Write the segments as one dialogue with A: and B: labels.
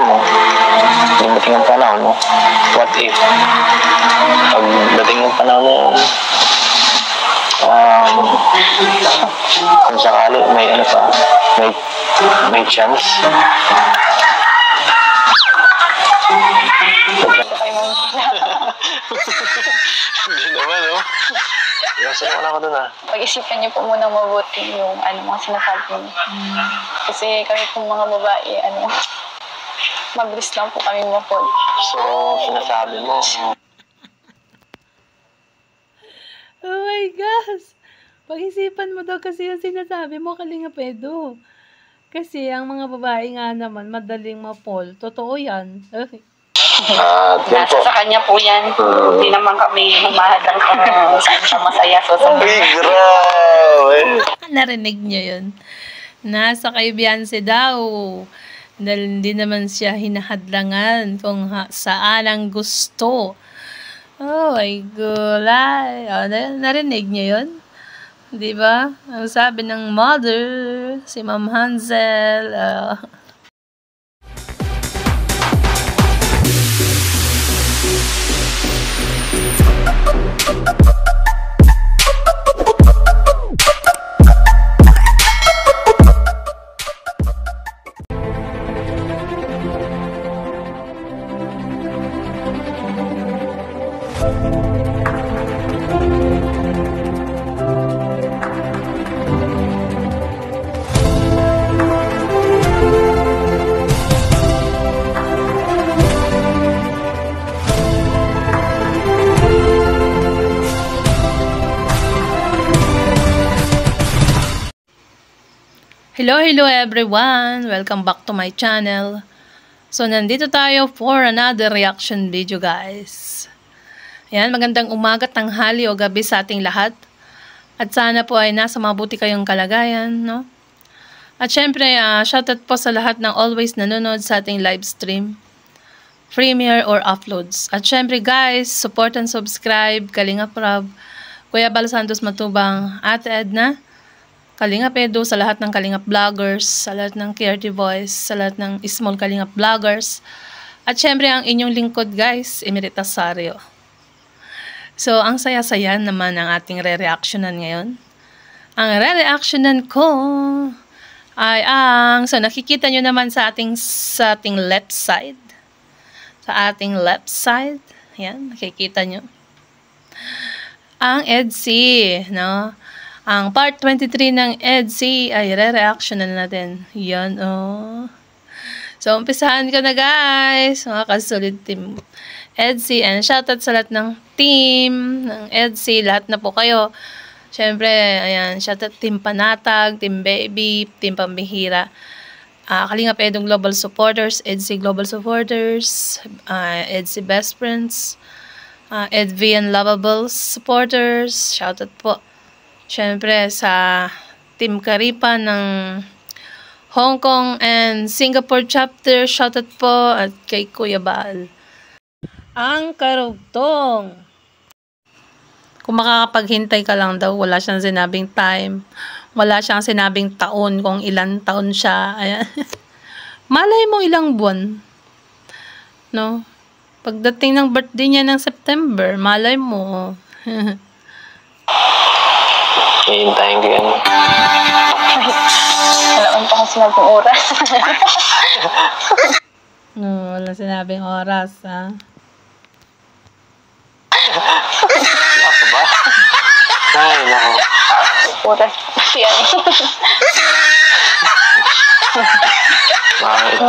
A: mo, dumating ang panahon mo, what if, pagdating ng panahon mo, kung sakali, may ano pa, may chance. Hindi naman, no? Kasi naman ako dun,
B: Pag-isipan niyo po muna mabuti yung mga sinasabi niyo. Kasi kami pong mga babae, mabilis lang po kami ma-fall.
A: So, sinasabi mo,
C: oh my gosh! Pag-isipan mo daw kasi yung sinasabi mo, Kalinga Pedro. Kasi ang mga babae nga naman, madaling ma-fall. Totoo yan.
B: Nasa sa kanya po yan. Hindi naman kami humahadang saan siya masaya. So,
A: ay, grabe!
C: Narinig niyo yun? Nasa kay Beyonce daw. Dahil hindi naman siya hinahadlangan kung saan ang gusto. Oh my gulay. Narinig niyo yun? Diba? Ang sabi ng mother, si Ma'am Hansel, Hello everyone! Welcome back to my channel. So, nandito tayo for another reaction video, guys. Ayan, magandang umaga, tanghali o gabi sa ating lahat. At sana po ay nasa mabuti kayong kalagayan, no? At syempre, shoutout po sa lahat ng always nanonood sa ating live stream, premiere or uploads. At syempre, guys, support and subscribe, Kalinga Prab, Kuya Bal Santos Matubang, Ate Edna, Kalinga Pedro, sa lahat ng Kalinga Vloggers, sa lahat ng Creative Voice, sa lahat ng Small Kalinga Vloggers. At syempre, ang inyong lingkod, guys, Emerita Sario. So, ang saya-saya naman ang ating re-reactionan ngayon. Ang re-reactionan ko ay so nakikita nyo naman sa ating left side. Sa ating left side. Ayan, nakikita nyo. Ang EDSI, no? Ang part 23 ng EDSI ay re-reactionan natin. Yan, oh. So, umpisahan ko na, guys. Mga kasulid team EDSI. And shoutout sa lahat ng team ng EDSI. Lahat na po kayo. Siyempre, ayan, shoutout Team Panatag, Team Baby, Team Pambihira. Kalinga Pedong Global Supporters, EDSI Global Supporters, EDSI Best Friends, EDV and Lovables Supporters. Shoutout po. Siyempre, sa Team Karipa ng Hong Kong and Singapore chapter, shoutout po, at kay Kuya Bal. Ang karugtong. Kung makakapaghintay ka lang daw, wala siyang sinabing time. Wala siyang sinabing taon, kung ilan taon siya. Ayan. Malay mo ilang buwan. No? Pagdating ng birthday niya ng September, malay mo.
A: hihintayin ko yan.
B: Wala pa akong sinabing oras.
C: No, wala sinabing oras, ha?
A: Ako ba? Ay, nako.
B: Oras yan.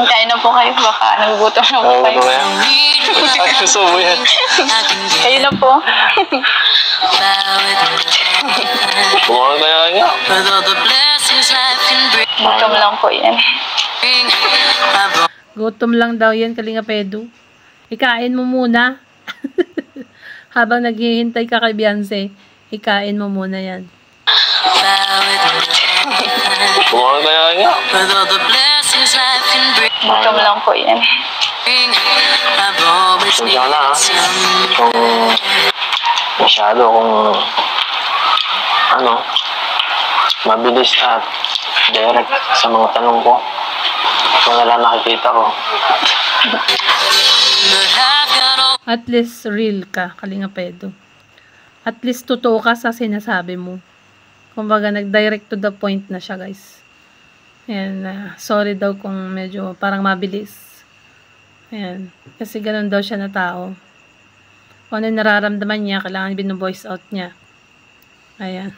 B: Kain na po kayo, baka nagugutom na po kayo.
A: Ay, gusto mo yan.
B: Kayo na po.
A: Kumain na yan niya.
B: Gutom lang po yan.
C: Gutom lang daw yan, Kalinga Pedro. Ikain mo muna. Habang naghihintay ka kay Beyonce, ikain mo muna yan.
A: Kumain na yan niya.
B: Gutom lang po yan.
A: Diyan na, ha? Kung masyado kung mabilis at direct sa mga tanong ko. Ito na lang nakikita ko.
C: At least real ka, Kalinga Pedo. At least totoo ka sa sinasabi mo. Kumbaga, nag-direct to the point na siya, guys. Ayan, sorry daw kung medyo parang mabilis. Ayan, kasi ganun daw siya na tao. Kung ano yung nararamdaman niya, kailangan binu-voice out niya. Ayan.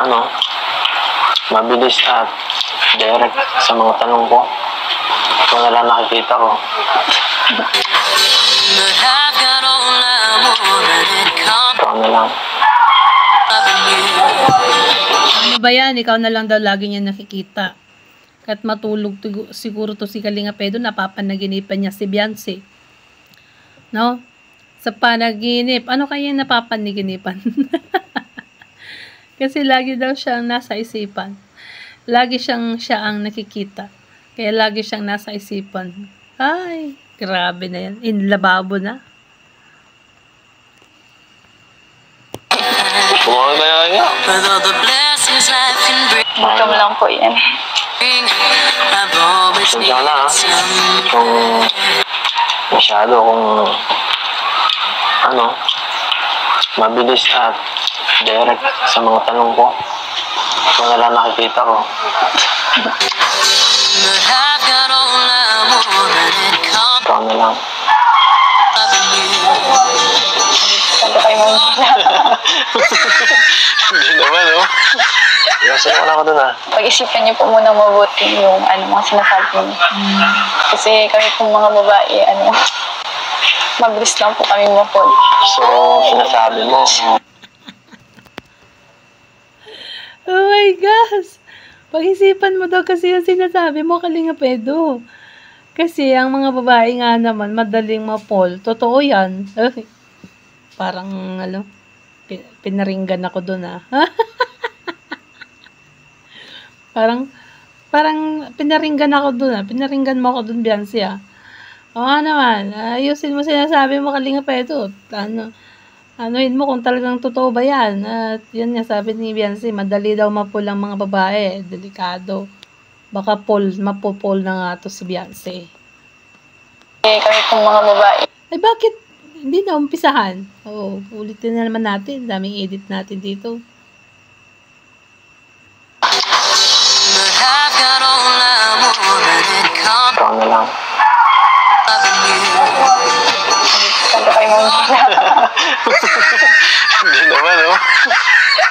A: Ano? Mabilis at direct sa mga tanong ko. Ito na lang nakikita ko. Ito na lang.
C: Ano ba yan? Ikaw na lang daw lagi niya nakikita. Kahit matulog siguro to si Kalinga Pedo, napapanaginipan niya si Beyonce. No? Sa panaginip. Ano kaya yung napapanaginipan? Kasi lagi daw siyang nasa isipan. Lagi siya ang nakikita. Kaya lagi siyang nasa isipan. Ay, grabe na yan. Inlababo na.
A: Kumawag na yan nga.
B: Welcome lang po yan.
A: Sensya na ha. Kung masyado kung ano, mabilis at direct sa mga tanong ko. Ito na lang nakikita ko. Ito na lang.
B: Saan kayo mo?
A: Hindi naman, oh. Iwasan ko na ako dun, ah.
B: Pag-isipan niyo po muna mabuti yung mga sinasabi niyo. Kasi kami pong mga babae, mabilis lang po kami mapol.
A: So, sinasabi mo,
C: Oh my gosh! Pag-isipan mo daw kasi yung sinasabi mo, Kalinga Pedo. Kasi ang mga babae nga naman, madaling mapol. Totoo yan. Parang, pinaringgan ako dun, ah. parang pinaringgan ako dun, ah. Pinaringgan mo ako dun, Beyonce, ah. O nga naman, ayusin mo sinasabi mo, Kalinga Pedo. Anuin mo kung talagang totoo ba yan. At yun nga, sabi ni Beyonce, madali daw mapul ang mga babae. Delikado. Baka mapupol na nga to si Beyonce.
B: Kami pong mga babae.
C: Ay, bakit? Hindi na umpisahan. Oo, ulitin na naman natin. Daming edit natin dito.
A: ito na lang.
B: Saan kayo mo?
A: Hindi naman, oh.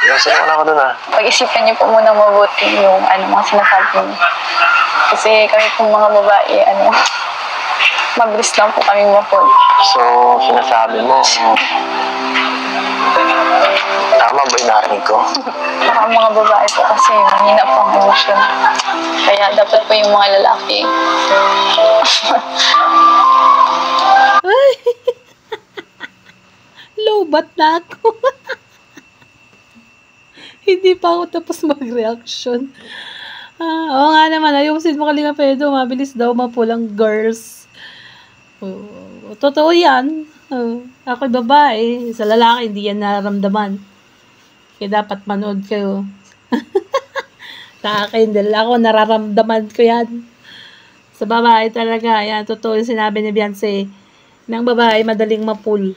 A: Iwasan ko na ako dun, ah.
B: Pag-isipan niyo po muna mabuti yung mga sinasabi niyo. Kasi kami pong mga babae, mabilis lang po kami mapol.
A: So, sinasabi mo, tama ba yung narinig ko?
B: Baka mga babae po kasi mahina po ang emosyon. Kaya dapat po yung mga lalaki.
C: Ay! Lobat na ako. Hindi pa ako tapos mag-reaction. Oo nga naman, ayusin mo, Kalinga Pedo. Mabilis daw mapulang girls. Totoo yan. Ako'y babae. Sa lalaki, hindi yan nararamdaman. Kaya dapat manood kayo. Sa akin, dahil ako nararamdaman ko yan. Sa babae talaga, yan, totoo yung sinabi ni Beyonce. Nang babae, madaling mapul.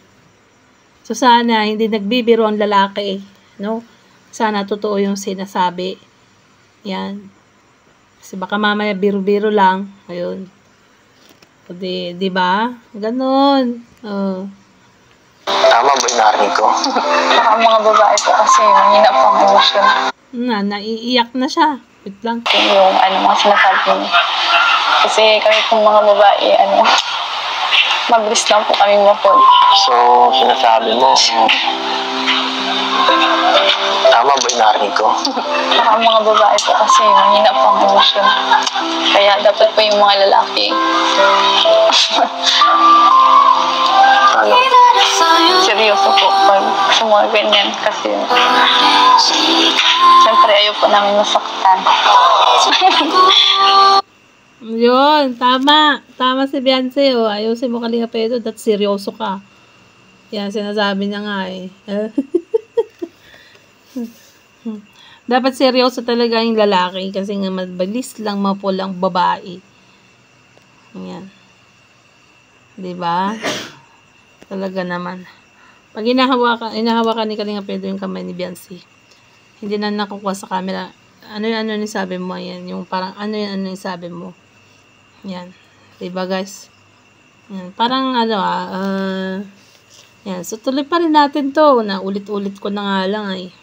C: So, sana, hindi nagbibiro ang lalaki. No? Sana, totoo yung sinasabi. Yan. Kasi baka mamaya, biro-biro lang. Ayun. O, di ba? Ganon. Oh.
A: Tama ba yung narinig ko?
B: Baka mga babae po kasi mahina po ang emosyon.
C: Naiiyak na siya. Wait lang.
B: Yung mga sinasabi niyo. Kasi kami pong mga babae, mabilis lang po kami mapol.
A: So, sinasabi mo, tama ba yung narinig ko?
B: Baka mga babae po kasi mahina po ang emosyon. Kaya dapat po yung mga lalaki.
A: Ano?
B: Seryoso po pag sa mga ganyan kasi siyempre ayaw po namin masaktan.
C: Yun, tama. Tama si Beyonce, oh. Ayusin mo, Kalinga Pedo, that seryoso ka. Yan, sinasabi niya nga, eh. Dapat seryoso talaga yung lalaki kasi nga mabilis lang mapulang babae. Ayan. Diba? Talaga naman. Pag inahawakan ni Kalinga Pedro yung kamay ni Biancy, hindi na nakukuha sa camera. Ano yung sabi mo? Ayan. Yung parang ano yung sabi mo. Yan. Diba guys? Yan. Parang yan. So tuloy pa rin natin to. Na ulit-ulit ko na nga lang ay.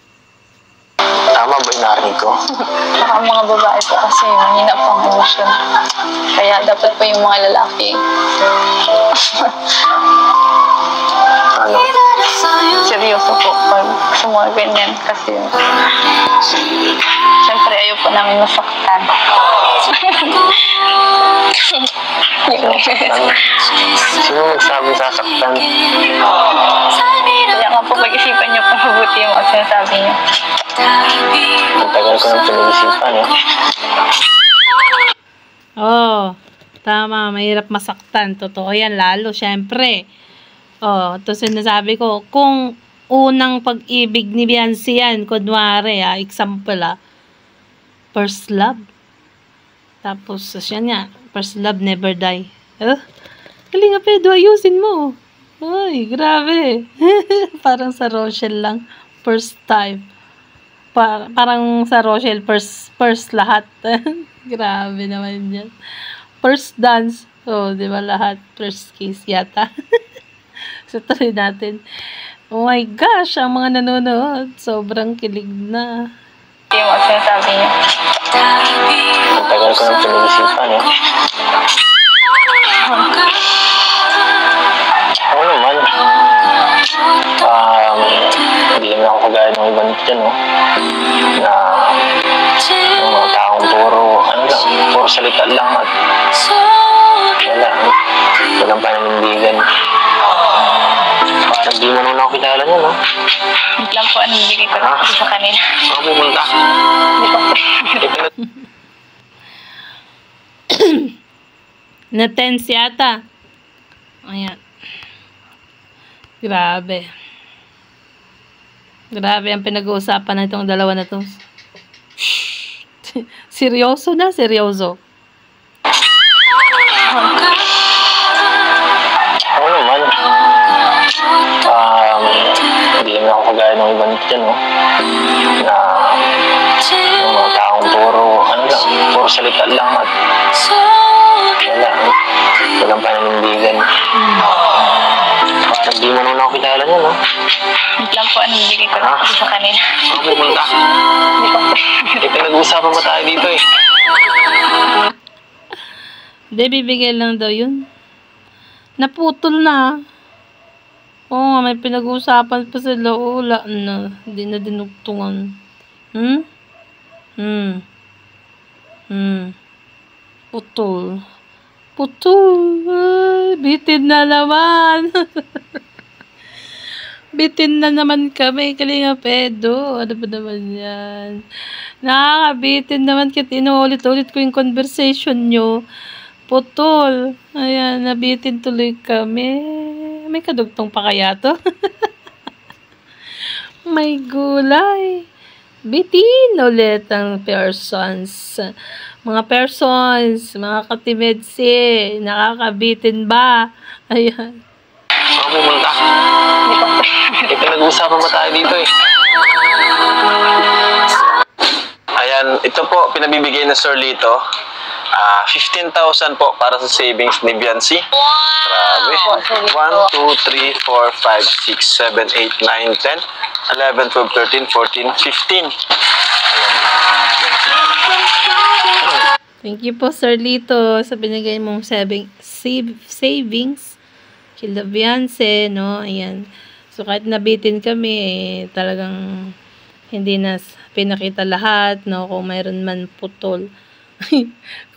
A: Tama ba yung narinig ko?
B: Saka mga babae po kasi mahina pang emosyon. Kaya dapat po yung mga lalaki.
A: Ano?
B: Seryoso po pag sa mga ganyan. Kasi syempre ayaw po namin masaktan.
A: Sino nagsabi sasaktan?
B: Kaya nga po pag-isipan niyo po mabuti yung mga sinasabi niyo.
A: Ang tagal ko ng pinag-isipan, eh.
C: Oh, tama. Mahirap masaktan. Totoo yan. Lalo, syempre. Oh, ito sinasabi ko. Kung unang pag-ibig ni Biancy yan, kunwari, example, first love. Tapos, siya nga, first love never die. Kalinga Pedro, ayusin mo. Ay, grabe. Parang sa Rochelle lang. First time. Parang sa Rochelle, first lahat. Grabe naman yan. First dance. Oh, di ba lahat? First kiss yata. So, tuloy natin. Oh my gosh, ang mga nanonood. Sobrang kilig na.
B: Yung mga sinasabi niyo.
A: Ang tagal ko ng pinag-isipan, eh. Ako naman. Hindi naman ako kagaya ng ibang dyan, no? Na yung mga taong puro salita lang at walang pananindigan. Parang di mo naman ako kilala niya, no?
B: Wait lang po, anong bigay ko na sa kanila.
A: Saan pumunta?
B: Hindi po.
C: Na-tense yata. Ayan. Grabe. Grabe ang pinag-uusapan na itong dalawa na to. Seryoso na, seryoso.
A: Ako naman. Hindi naman ako kagaya ng ibang dyan, no? Na yung mga taong puro salita lang at walang pananindigan. Parang di mo naman ako kilala niya, no?
B: Wait lang po, anong bigay ko na sa kanila.
A: Saan pumunta?
B: Hindi po.
A: Pinag-uusapan ba tayo dito, eh?
C: Hindi, bibigay lang daw yun. Naputol na. Oo nga, may pinag-uusapan pa sila. Wala na. Hindi na dinugtungan. Putol. Putol. Ay, bitin na naman. Bitin na naman kami, Kalinga Pedro. Ano ba naman yan? Nakakabitin naman kahit inuulit-ulit ko yung conversation nyo. Putol. Ayan, nabitin tuloy kami. May kadugtong pa kaya to? May gulay. Bitin ulit ang persons. Mga persons, mga katimedsi, nakakabitin ba? Ayan.
A: Saan pumunta? Pinag-uusapan ba tayo dito, eh? Ayan, ito po, pinabibigay na Sir Lito. 15,000 po para sa savings ni Biancy. Grabe. 1, 2, 3, 4, 5, 6, 7, 8, 9, 10, 11, 12, 13, 14, 15.
C: Thank you po, Sir Lito, sa binigay mong savings. Kila Biancy, no? Ayan. So, kahit nabitin kami, talagang hindi na pinakita lahat, no? Kung mayroon man putol.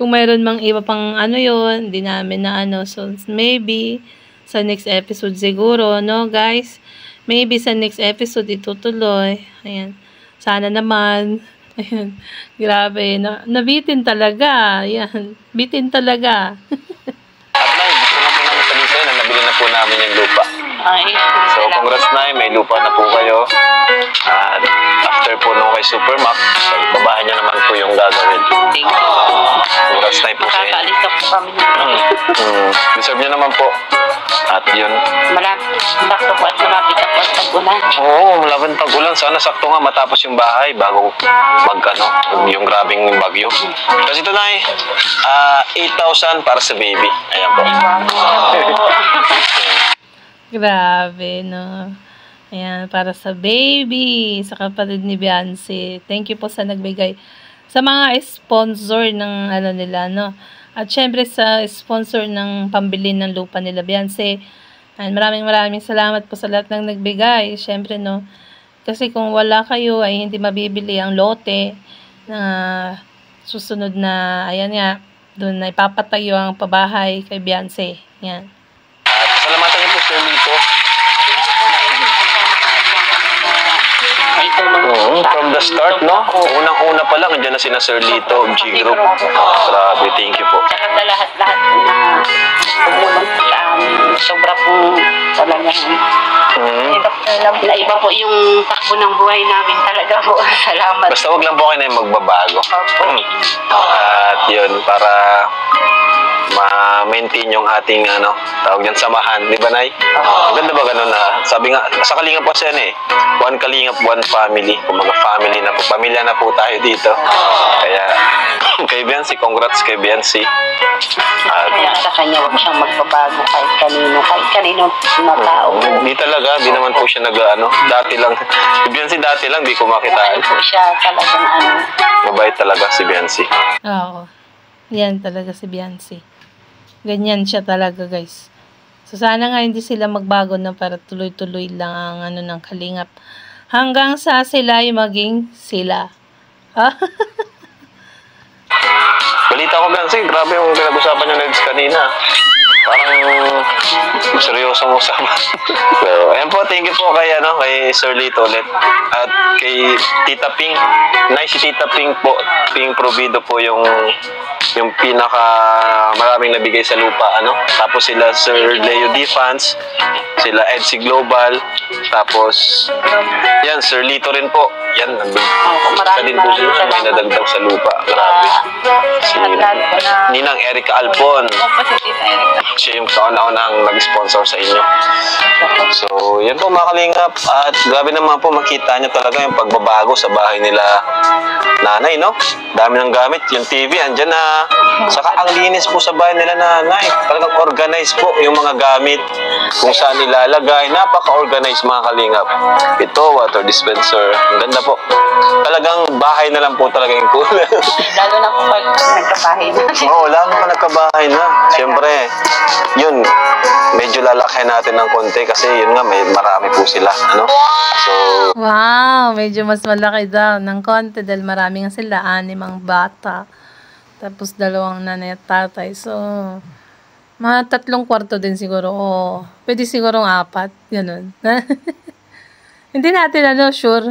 C: Kung mayroon mang iba pang yun, hindi namin na So, maybe, sa next episode siguro, no, guys? Maybe sa next episode, itutuloy. Ayan. Sana naman. Ayan. Grabe. Nabitin talaga. Ayan. Bitin talaga.
A: At gusto lang po namin sabihin na nabili na po namin yung lupa.
D: Ay,
A: So, congrats na, may lupa na po kayo. At after po nung kay Supermac, babahan nyo naman po yung gagawin.
D: thank you.
A: Congrats na po sa inyo.
D: Makakaalis na po kami.
A: Deserve nyo naman po. At yun.
D: Malapit po at malapit ako at pag-ulan.
A: Oo, malapit pag-ulan. Sana sakto nga matapos yung bahay bago yung grabing bagyo. Kasi ito na 8,000 para sa baby. Ayan po.
C: Grabe, no? Ayan, para sa baby, sa kapatid ni Beyonce. Thank you po sa nagbigay. Sa mga sponsor ng ano nila, no? At syempre sa sponsor ng pambili ng lupa nila, Beyonce. And maraming salamat po sa lahat ng nagbigay. Syempre, no? Kasi kung wala kayo, ay hindi mabibili ang lote na susunod na, ayan nga, doon na ipapatayo ang pabahay kay Beyonce. Yan.
A: Salamatan niyo po, Sir Lito. From the start, no? Unang-una pa lang, andyan na sina Sir Lito, G Group. Grabe, thank you po.
D: Saka sa lahat-lahat na tumulong po sa amin. Sobra po talagang na iba po yung takbo ng buhay namin talaga po. Salamat.
A: Basta wag lang po kayo na yung magbabago. At yun, para ma-maintain yung ating tawag yan, samahan, di ba, Nay? Ang ganda ba ganun na, sabi nga, sa Kalingap po siya one Kalingap, one family. Kumaga family na po, pamilya na po tayo dito. Kaya, kay Beyonce, congrats kay Beyonce.
D: Kaya sa kanya, huwag siyang magbabago kahit kanino na tao.
A: Di talaga, di naman po siya dati lang, si Beyonce dati lang, di ko makitaan.
D: Po siya talagang
A: Mabait talaga si Beyonce.
C: Oo. Yan talaga si Beyonce. Ganyan siya talaga, guys. So, sana nga hindi sila magbago na para tuloy-tuloy lang ang ng Kalingap. Hanggang sa sila ay maging sila. Ha?
A: Balita ko, Beyonce, grabe yung pinag-usapan niyo Neds kanina. Parang seryosong usapan. So, ayan po, thank you po kay Sir Lito ulit. At kay Tita Ping. Nice si Tita Ping po. Ping Provido po yung pinaka maraming nabigay sa lupa, Tapos sila Sir Leo D. Fans, sila EDC Global, tapos yan, Sir Lito rin po. Yan, isa din po sila may nadagdag sa lupa. Grabe. Si Ninang Erica Alpon. Siya yung kauna-unang nag-sponsor sa inyo. So, yan po mga Kalingap. At grabe naman po makita nyo talaga yung pagbabago sa bahay nila nanay, no? Dami ng gamit. Yung TV, andyan na. Saka ang linis po sa bahay nila nanay. Talagang organized po yung mga gamit. Kung saan nilalagay. Napaka-organized mga Kalingap. Ito, water dispenser. Ang ganda po. Talagang bahay na lang po talaga yung kulang.
D: Lalo na po pag nagkabahay na.
A: Oo, lalo pa nagkabahay na. Siyempre, yun, medyo lalakay natin ng konti kasi yun nga, may marami po sila. So,
C: Wow, medyo mas malaki daw ng konti dahil marami nga sila, 6 ang bata. Tapos 2 nanay at tatay. So, mga 3 kwarto din siguro. O, pwede siguro 4. Ganun. Hindi natin sure.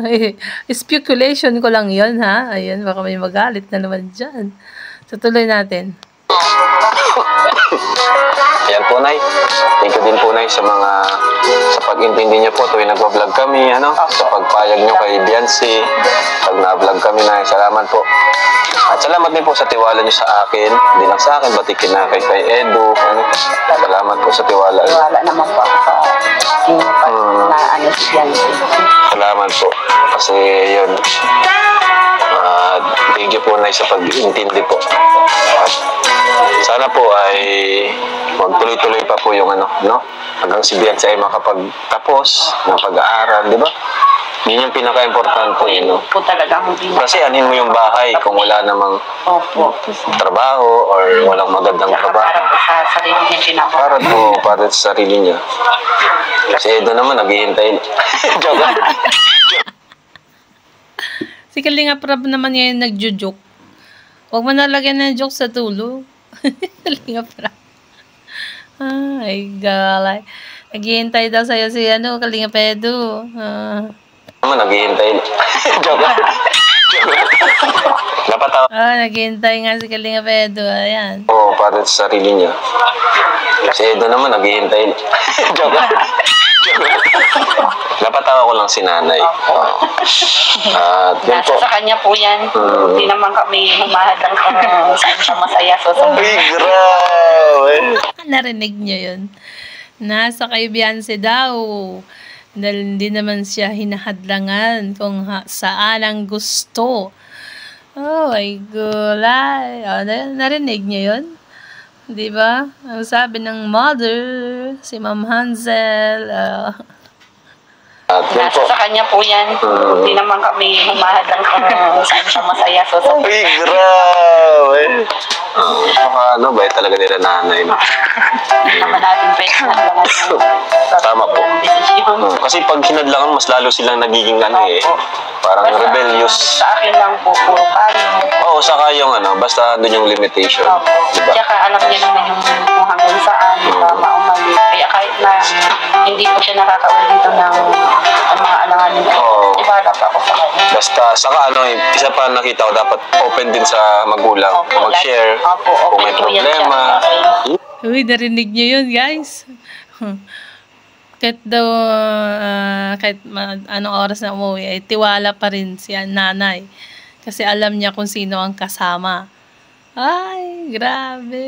C: Speculation ko lang yon ha. Ayun, baka may magalit na naman dyan. So, tuloy natin.
A: Ayan po, Nay. Thank you din po, Nay, sa pag-intindi niyo po tuwing nag-vlog kami, sa pagpayag niyo kay Beyonce, pag na-vlog kami, Nay. Salamat po. At salamat din po sa tiwala niyo sa akin. Hindi lang sa akin, batikin na kay Edu. Salamat po sa tiwala.
D: Tiwala naman po ako sa inyo si Beyonce.
A: Salamat po. Kasi yun. Thank you po, Nay, sa pag-intindi po. At sana po ay magtuloy-tuloy pa po yung hanggang si Beyonce ay makapagtapos ng pag-aaral, di ba? Yun yung pinaka-importante,
D: Po talaga
A: Kasi anin mo yung bahay kung wala namang trabaho or walang magandang trabaho.
D: Para po sa sarili niya pinaka.
A: Para sa sarili niya. Kasi Edo naman, naghihintay. Joke.
C: Si Kalingap Rab naman ngayon nagjo-joke. Huwag mo nalagyan ng joke sa tulog. Kalingap Rab. Ay, galay. Naghihintay daw sa'yo si Kalingap Edu.
A: Naman, naghihintay. Joke. Napatawa.
C: Naghihintay nga si Kalingap Edu. Ayan.
A: Para sa sarili niya. Kasi Edo naman, naghihintay. Joke. Napatawa ko lang si nanay. At yun po.
D: Nasa sa kanya po yan. Hindi naman kami humahadang kung saan siya masaya. So,
A: Ay, grabe.
C: Narinig niyo yun? Nasa kay Beyonce daw. Dahil hindi naman siya hinahadlangan kung saan ang gusto. Oh my gulay. Oh, narinig niyo yun? Di ba? Ang sabi ng mother, si Ma'am Hansel.
A: At yun
D: nasa
A: po.
D: sa kanya po yan. Hindi naman kami humahadang kung saan siya masaya. So,
A: Ay, grabe. Baka ano ba talaga nila nanay. No?
D: hindi naman natin pwede hadlangan yung
A: Tama po.
D: desisyon.
A: Kasi pag hinadlangan, mas lalo silang nagiging ano eh. Parang
D: Basta,
A: rebellious.
D: Sa akin lang po, puro kami.
A: Oo, saka yung ano, basta doon yung limitation.
D: Opo.
A: Diba?
D: Tsaka alam niya naman yung kung hanggang saan, tama o mali. Kaya kahit na hindi ko siya nakakawin dito ng mga alanganin,
A: Oo.
D: ibala pa ako sa kanya.
A: Basta, saka ano, isa pa nakita ko, dapat open din sa magulang.
D: Opo,
A: Mag-share.
D: Opo,
A: Kung may
D: open po yan siya.
A: problema.
C: Uy, narinig niyo yun, guys. Kahit daw, anong oras na umuwi, ay tiwala pa rin si nanay. Kasi alam niya kung sino ang kasama. Ay, grabe.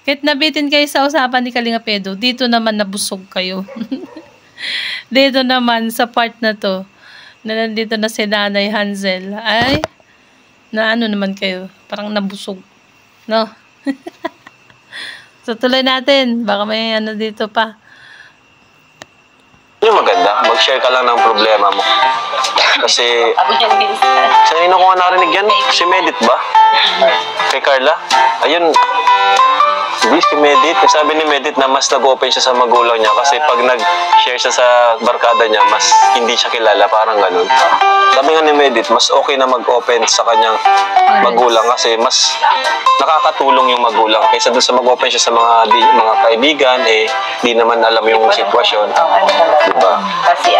C: Kahit nabitin kayo sa usapan ni Kalinga Pedro, dito naman nabusog kayo. Dito naman, sa part na to, na nandito na si Nanay Hansel, ay, na ano naman kayo, parang nabusog. No? So, tuloy natin. Baka may ano dito pa.
A: Yung maganda, mag-share ka lang ng problema mo. Kasi,
D: Sabi niya din
A: sanino ko nga narinig yan? Si Medit ba? Kay Carla? Ayun, hindi si Medit. Sabi ni Medit na mas nag-open siya sa magulang niya kasi pag nag-share siya sa barkada niya, mas hindi siya kilala, parang ganun. Sabi nga ni Medit, mas okay na mag-open sa kanyang magulang kasi mas nakakatulong yung magulang kaysa doon sa mag-open siya sa mga kaibigan, eh, di naman alam yung sitwasyon. Diba?
D: Kasi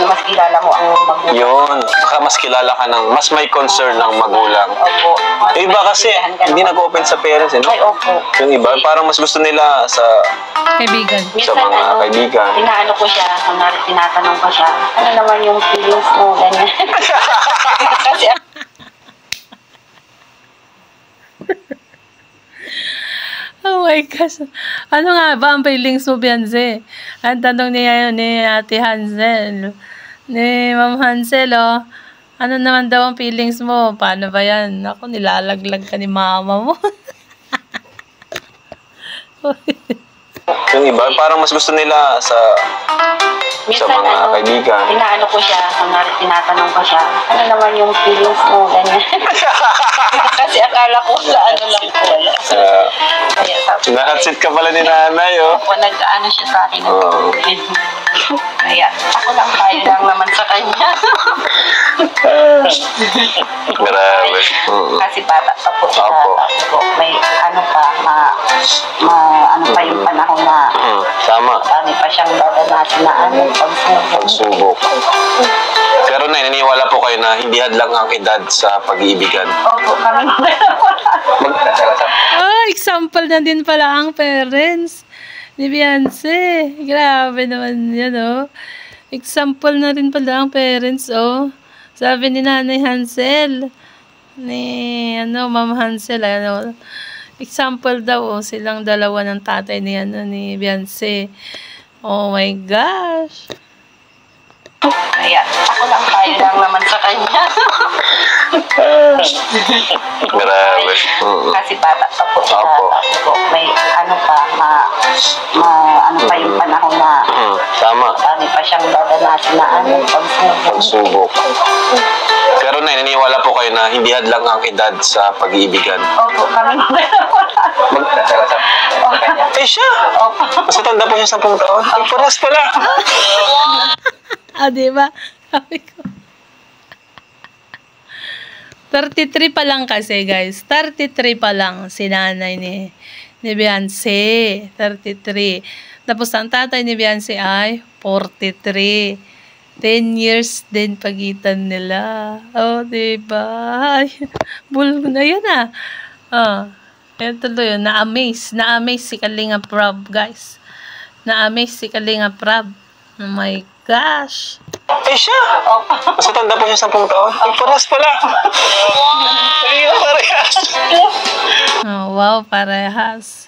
D: mas kilala mo ang magulang.
A: Yun, baka mas kilala ka ng, mas may concern ng magulang.
D: Opo. Mas
A: Yung iba kasi, hindi nag-open sa parents, eh, no?
D: Ay, opo.
A: Yung iba, parang mas gusto nila sa
C: Kaibigan.
A: sa mga kaibigan.
D: Inaano ko siya, kunwari tinatanong ko siya, ano naman yung feelings mo, ganyan. Kasi
C: Oh my gosh. Ano nga ba ang feelings mo, Beyonce? Ang tanong niya yun ni Ate Hansel. Ni Ma'am Hansel, oh. Ano naman daw ang feelings mo? Paano ba yan? Ako, nilalaglag ka ni mama mo.
A: Yung iba, parang mas gusto nila sa
D: minsan,
A: mga kaibigan.
D: Inaano ko siya, kunwari tinatanong ko siya, ano naman yung feelings mo, ganyan. Kasi akala ko sa ano lang po. Kaya sabi
A: Nahatsit ka pala ni nanay, oh.
D: ako nag-ano siya sa akin.
A: Oo.
D: Kaya ako lang tayo lang naman sa kanya.
A: Grabe.
D: Kasi bata pa po siya.
A: Opo.
D: Tapos po, may ano pa, ano pa yung panahon na
A: Tama.
D: dami pa siyang dadanasin na ano,
A: Pagsubok. Pero naniniwala po kayo na hindi hadlang ang edad sa pag-iibigan.
D: Opo, kami
C: Example na din pala ang parents ni Beyonce. Grabe naman yan, oh. Example na rin pala ang parents, oh. Sabi ni Nanay Hansel, ni, Ma'am Hansel, example daw, oh, silang dalawa ng tatay ni, ni Beyonce. Oh my gosh.
D: Kaya ako lang tayo lang naman sa kanya.
A: Grabe.
D: Kasi bata pa po siya.
A: Opo.
D: Tapos po, may ano pa, ano pa yung panahon na
A: Tama.
D: dami pa siyang dadanasin na ano,
A: Pagsubok. Pero naniniwala po kayo na hindi hadlang ang edad sa pag-iibigan.
D: Opo, kami
A: Eh siya!
D: Opo.
A: Mas matanda po siya 10 taon. Ay, paras pala.
C: Ah, diba? Sabi ko. 33 pa lang kasi, guys. 33 pa lang si nanay ni Beyonce. 33. Tapos ang tatay ni Beyonce ay 43. 10 years din pagitan nila. Oh, diba? Bulbo na yun, ah. Oh, ito tuloy yun. Na-amaze si Kalinga Prab, guys. Na-amaze si Kalinga Prab. Oh my gosh.
A: Eh siya! Mas matanda po siya 10 taon. Ay, paras pala. Kalinga parehas.
C: Oh, wow, parehas.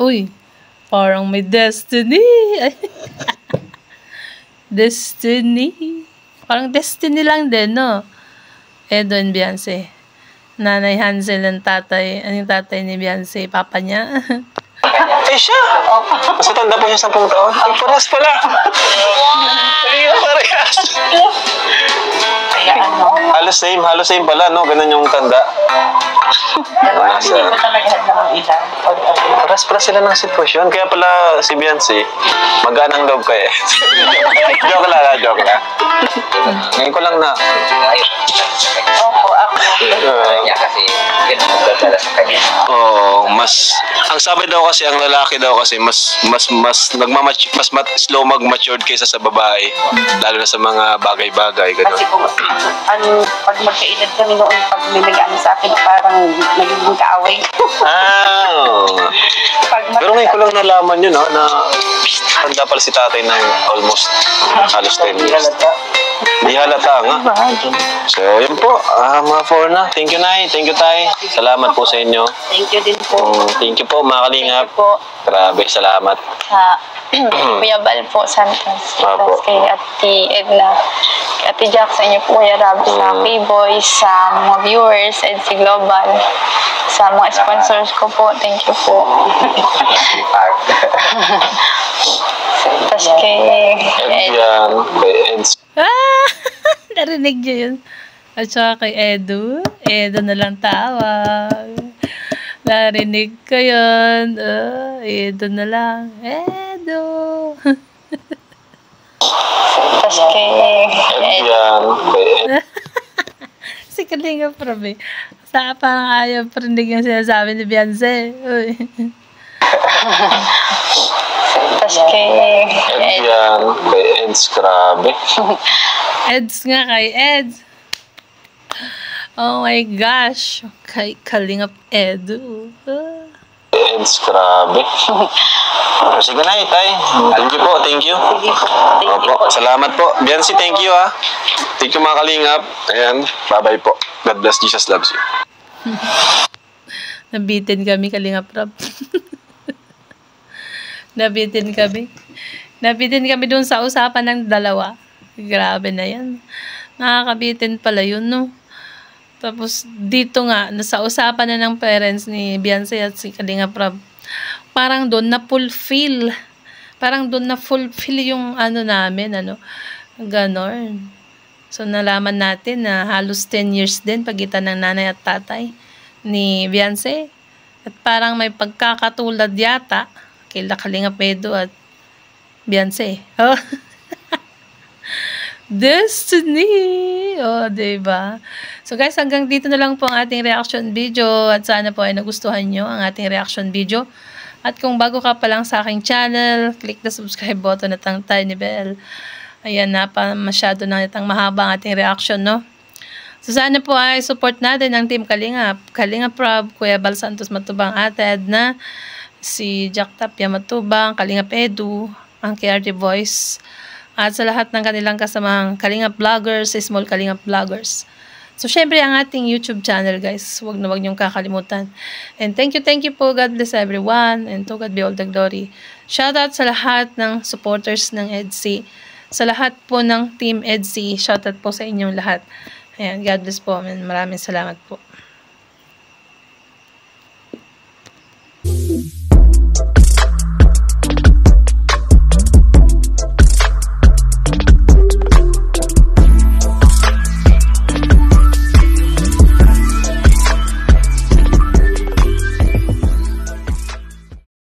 C: Uy, parang may destiny. Destiny. Parang destiny lang din, no? Edo and Beyonce. Nanay Hansel ang tatay. Anong tatay ni Beyonce? Papa niya.
A: Eh siya! Mas matanda po siya 10 taon. Ay, paras pala. Kalinga parehas.
D: Kaya
A: Halos same pala, no? Ganun yung tanda.
D: hindi ko talaga ng edad.
A: Paras sila ng sitwasyon. Kaya pala si Beyonce, maganang loob ka eh. Joke lang. Ngayon ko lang na.
D: Opo, ako.
E: Kasi ganun ganda sa kanya.
A: Mas ang sabi daw kasi ang lalaki daw kasi mas slow mag-matured kaysa sa babae, lalo na sa mga bagay-bagay
D: Kasi
A: ganun.
D: kung pag magkaedad kami noon, pag may nag-ano sa akin, parang nagiging kaaway. Pero ngayon ko lang nalaman yun, no, na handa pala si tatay ng almost halos 10 years. Di halata nga. So, yun po. Mga for na. Thank you, Nay. Thank you, Tay. Salamat po sa inyo. Thank you din po.
A: Thank you po, mga kalingap.
B: po
A: Grabe, salamat.
B: sa Kuya Bal po, Santos.
A: Apo.
B: Tapos kay Ate Edna, kay Ate Jack, sa inyo po, Kuya Rab, sa K-Boys, sa mga viewers, EDC Global, sa mga sponsors ko po, thank you po. Tapos kay
A: Yan. Kay Eds.
C: Narinig niyo yun. At saka kay Edu. Edu na lang tawag. Narinig ko yun. Edu na lang. Edu.
B: Tapos kay
A: Yan. Kay Eds.
C: Si Kalinga Prab eh. Sa parang ayaw parinig yung sinasabi ni Beyonce. Uy.
B: Tapos kay
A: Yan. Kay Eds. Grabe.
C: Eds nga kay Eds. Oh my gosh. Kay Kalingap Edu.
A: Eds. Grabe. Sige na, Tay. Thank you po. Thank you. Opo. Salamat po. Beyonce, thank you ha. Thank you, mga kalingap. Ayan. Bye-bye po. God bless. Jesus loves you.
C: Nabitin kami, Kalingap Prab. Nabitin kami dun sa usapan ng dalawa. Grabe na yan. Nakakabitin pala yun, no? Tapos, dito nga, nasa usapan na ng parents ni Beyonce at si Kalinga Prab, parang doon na-fulfill. Parang doon na-fulfill yung namin, ganon. So, nalaman natin na halos 10 years din pagitan ng nanay at tatay ni Beyonce. At parang may pagkakatulad yata kay Kalinga Pedro at Beyonce. Oh. Destiny! Oh, diba? So guys, hanggang dito na lang po ang ating reaction video at sana po ay nagustuhan nyo ang ating reaction video. At kung bago ka pa lang sa aking channel, click the subscribe button at ang tiny bell. Ayan na pa, masyado na itang mahaba ang ating reaction, no? So sana po ay support natin ang Team Kalingap. Kalinga Prab, Kuya Bal Santos Matubang, Ate Edna, si Jack Tapia Matubang, Kalingap Edu, ang KRT Voice, at sa lahat ng kanilang kasamang Kalingap Vloggers, Small Kalingap Vloggers. So, syempre, ang ating YouTube channel, guys. Huwag niyong kakalimutan. And thank you po. God bless everyone. And to God be all the glory. Shoutout sa lahat ng supporters ng EDC. Sa lahat po ng Team EDC. Shoutout po sa inyong lahat. Ayan, God bless po. Maraming salamat po.